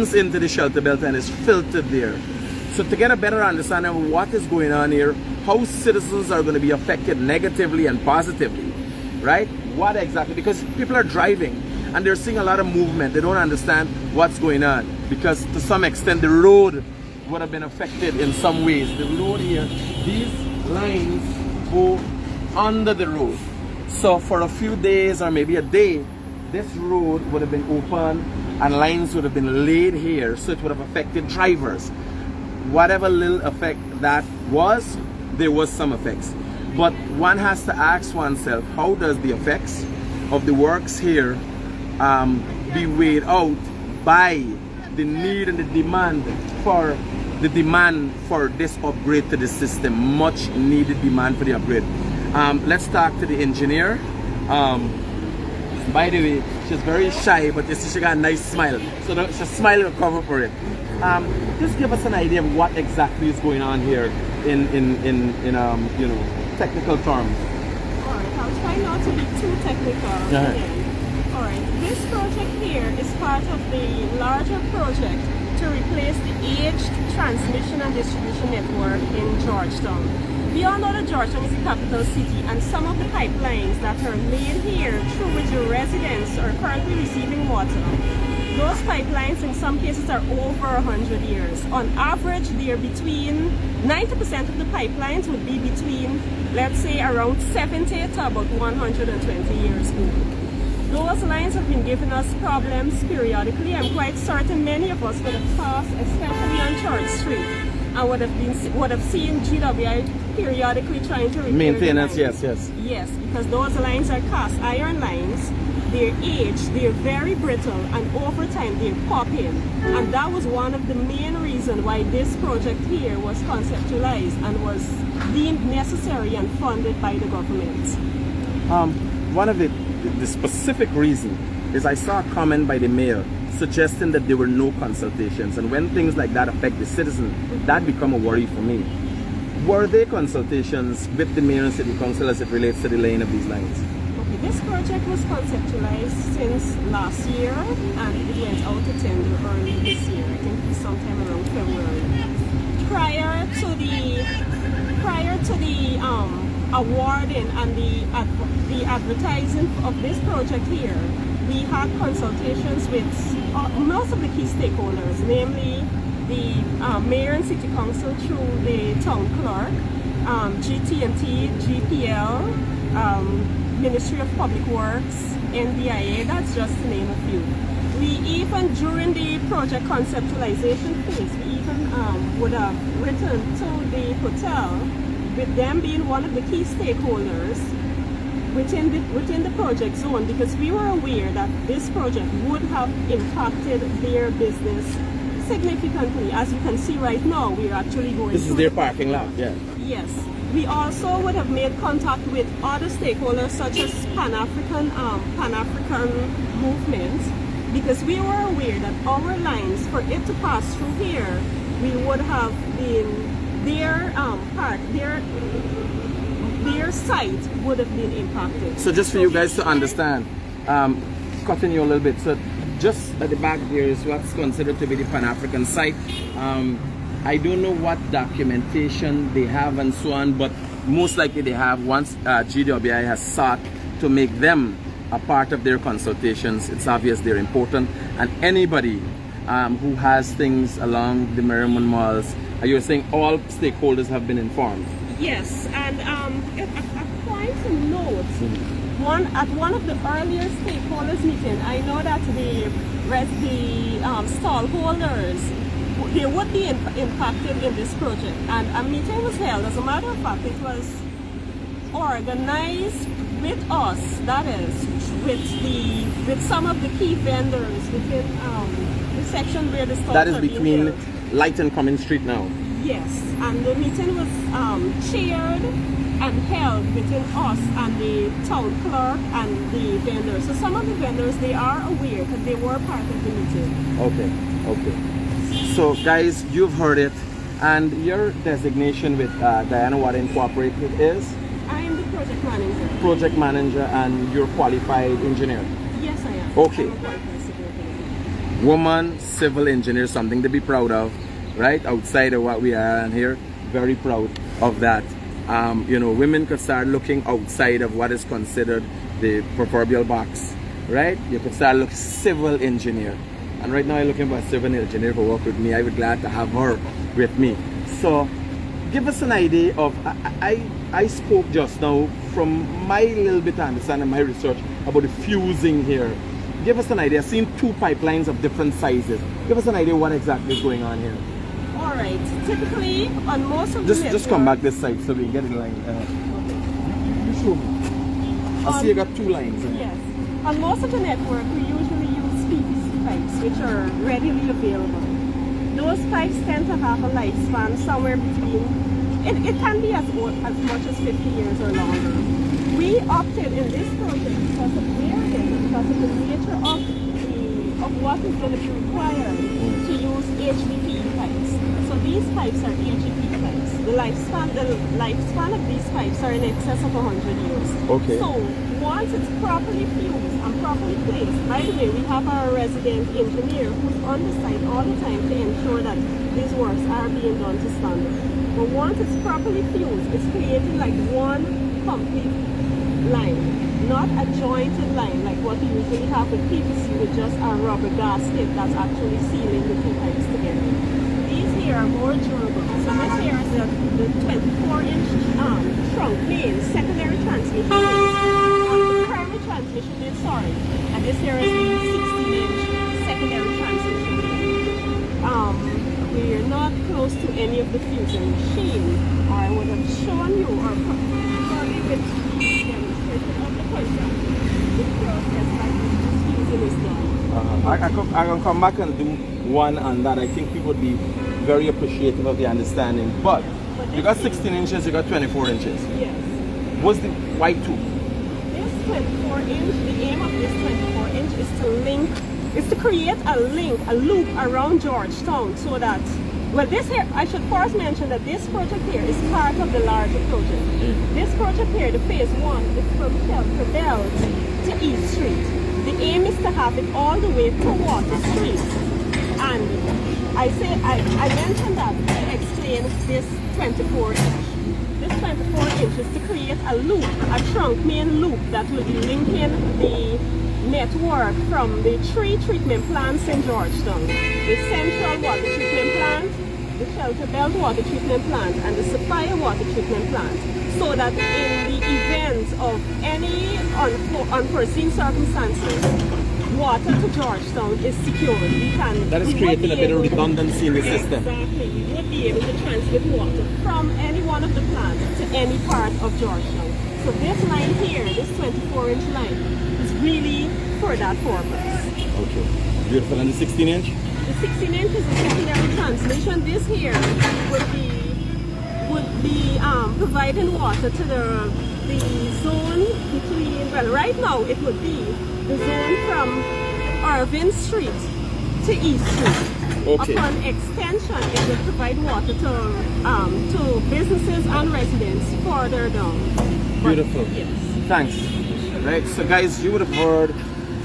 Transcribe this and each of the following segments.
comes into the shelter belt and is filtered there. So to get a better understanding of what is going on here, how citizens are going to be affected negatively and positively, right? What exactly? Because people are driving and they're seeing a lot of movement. They don't understand what's going on because to some extent the road would have been affected in some ways. The road here, these lines go under the road. So for a few days or maybe a day, this road would have been open and lines would have been laid here, so it would have affected drivers. Whatever little effect that was, there was some effects. But one has to ask oneself, how does the effects of the works here be weighed out by the need and the demand for this upgrade to the system, much needed demand for the upgrade. Let's talk to the engineer. By the way, she's very shy, but you see she got a nice smile. So she's smiling will cover for it. Just give us an idea of what exactly is going on here in you know, technical terms. Alright, I'll try not to be too technical. Alright, this project here is part of the larger project to replace the aged transmission and distribution network in Georgetown. We all know that Georgetown is the capital city, and some of the pipelines that are laid here through which the residents are currently receiving water, those pipelines in some cases are over 100 years. On average, they're between 90% of the pipelines would be between, let's say, around 70 to about 120 years old. Those lines have been giving us problems periodically. I'm quite certain many of us would have passed, especially on Church Street, and would have seen GWI periodically trying to repair maintenance. the lines. Yes, because those lines are cast iron lines. They're aged, they're very brittle, and over time they're popping. And that was one of the main reasons why this project here was conceptualized and was deemed necessary and funded by the government. One of the specific reason is I saw a comment by the mayor suggesting that there were no consultations, and when things like that affect the citizen, that become a worry for me. Were there consultations with the mayor and city council as it relates to the laying of these lines? Okay, this project was conceptualized since last year and it went out to tender early this year. I think sometime around February. Prior to the awarding and the advertising of this project here, we had consultations with most of the key stakeholders, namely the mayor and city council through the town clerk, GT&T, GPL, Ministry of Public Works, NDIA, that's just to name a few. We even, during the project conceptualization phase, we even would have written to the hotel, with them being one of the key stakeholders within the project zone, because we were aware that this project would have impacted their business significantly. As you can see right now, we're actually going This is their parking lot, yeah. Yes. We also would have made contact with other stakeholders such as Pan-African movement, because we were aware that our lines, for it to pass through here, we would have been their site would have been impacted. So just for you guys to understand, cutting you a little bit, so just at the back there is what's considered to be the Pan-African site. I don't know what documentation they have and so on, but most likely they have. Once GWI has sought to make them a part of their consultations, it's obvious they're important, and anybody who has things along the Merriman Malls, you're saying all stakeholders have been informed? Yes, and a point to note, at one of the earlier stakeholders meeting, I know that the stall holders, they would be impacted in this project, and a meeting was held. As a matter of fact, it was organized with us, that is, with some of the key vendors within the section where the stalls that is are between being held. Light and Cumming Street now. Yes, and the meeting was chaired and held between us and the town clerk and the vendors. So some of the vendors, they are aware because they were part of the meeting. Okay. So guys, you've heard it, and your designation with Guyana Water Incorporated is? I am the project manager. Project manager, and you're qualified engineer? Yes, I am. Okay. I'm a qualified civil engineer. woman civil engineer, something to be proud of, right? Outside of what we are in here, very proud of that. You know, women could start looking outside of what is considered the proverbial box, right? You could start looking civil engineer. And right now I'm looking for a civil engineer to work with me. I would glad to have her with me. So give us an idea of, I spoke just now from my little bit of understanding, my research about the fusing here. Give us an idea. I've seen 2 pipelines of different sizes. Give us an idea what exactly is going on here. All right. Typically, on most of the Just come back this side so we can get in line. You show me. I see you got 2 lines. Yes. On most of the network, we usually use PVC pipes, which are readily available. Those pipes tend to have a lifespan somewhere between, it can be as much as 50 years or longer. We opted in this project because of variance, because of the nature of what is going to be required to use HDPE pipes. So these pipes are HDPE pipes. The lifespan of these pipes are in excess of 100 years. Okay. So once it's properly fused and properly placed, by the way, we have our resident engineer who's on the site all the time to ensure that these works are being done to standard. But once it's properly fused, it's creating like one complete line, not a jointed line like what you usually have with PVC with just a rubber gasket that's actually sealing the 2 pipes together. These here are more durable. So this here is the 24-inch trunk main secondary transmission the primary transmission main, sorry. And this here is the 16-inch secondary transmission main. We're not close to any of the fusing machine, or I would have shown you, or probably with demonstration of the process. The process like this fusing is done. I can come back and do one on that. I think people would be very appreciative of the understanding. But you got 16 inches, you got 24 inches. Yes. What's the why 2? This 24 inch, the aim of this 24 inch is to create a link, a loop around Georgetown so that, well, this here, I should first mention that this project here is part of the larger project. This project here, the phase 1, is from Shelter Belt to East Street. The aim is to have it all the way to Water Street. And I mentioned that to explain this 24 inch. This 24 inch is to create a loop, a trunk main loop that will be linking the network from the 3 treatment plants in Georgetown. The Central Water Treatment Plant, the Shelter Belt Water Treatment Plant, and the Sophia Water Treatment Plant. So that in the event of any unforeseen circumstances, water to Georgetown is secured. That is creating a bit of redundancy in the system. Exactly. We would be able to transmit water from any one of the plants to any part of Georgetown. So this line here, this 24-inch line, is really for that purpose. Okay. Beautiful. And the 16 inch? The 16 inch is a secondary transmission. This here would be providing water to the zone between, well, right now it would be the zone from Irving Street to East Street. Okay. Upon extension, it will provide water to businesses and residents further down. Beautiful. Yes. Thanks. Right. So guys, you would have heard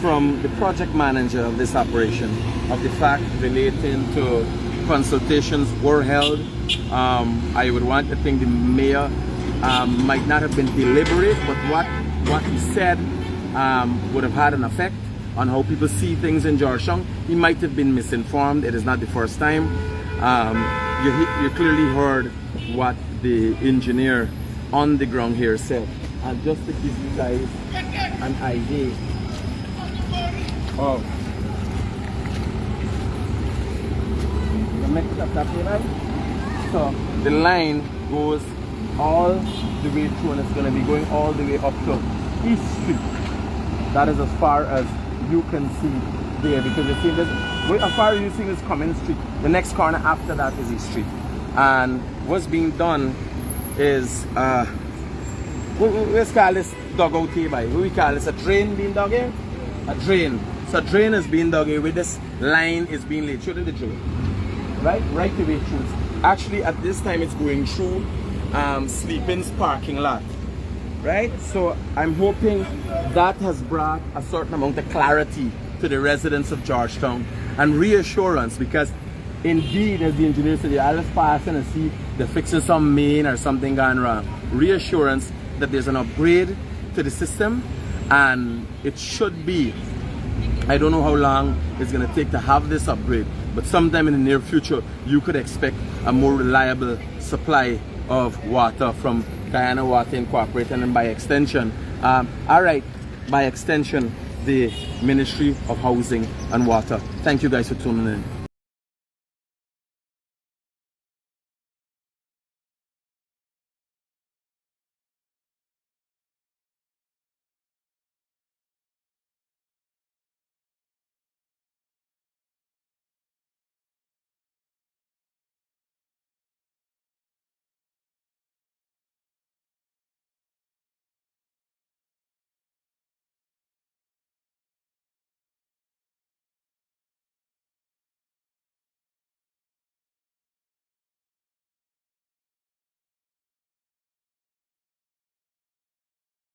from the project manager of this operation of the fact relating to consultations were held. I would want to think the mayor might not have been deliberate, but what he said would have had an effect on how people see things in Georgetown. He might have been misinformed. It is not the first time. You clearly heard what the engineer on the ground here said. And just to give you guys an idea of the next up, so the line goes all the way through, and it's going to be going all the way up to East Street. That is as far as you can see there, because you see this, as far as you see this Cummins Street, the next corner after that is East Street. And what's being done is let's call this dugout here by. What we call this? A drain being dug here? A drain. So a drain is being dug here with this line is being laid. Show them the drain. Right the way through. Actually at this time it's going through Sleeping's parking lot. Right? So I'm hoping that has brought a certain amount of clarity to the residents of Georgetown and reassurance, because indeed, as the engineer said, I'll just pass in and see they're fixing some main or something gone wrong. Reassurance that there's an upgrade to the system, and it should be, I don't know how long it's going to take to have this upgrade, but sometime in the near future you could expect a more reliable supply of water from Guyana Water Incorporated, and by extension, the Ministry of Housing and Water. Thank you guys for tuning in.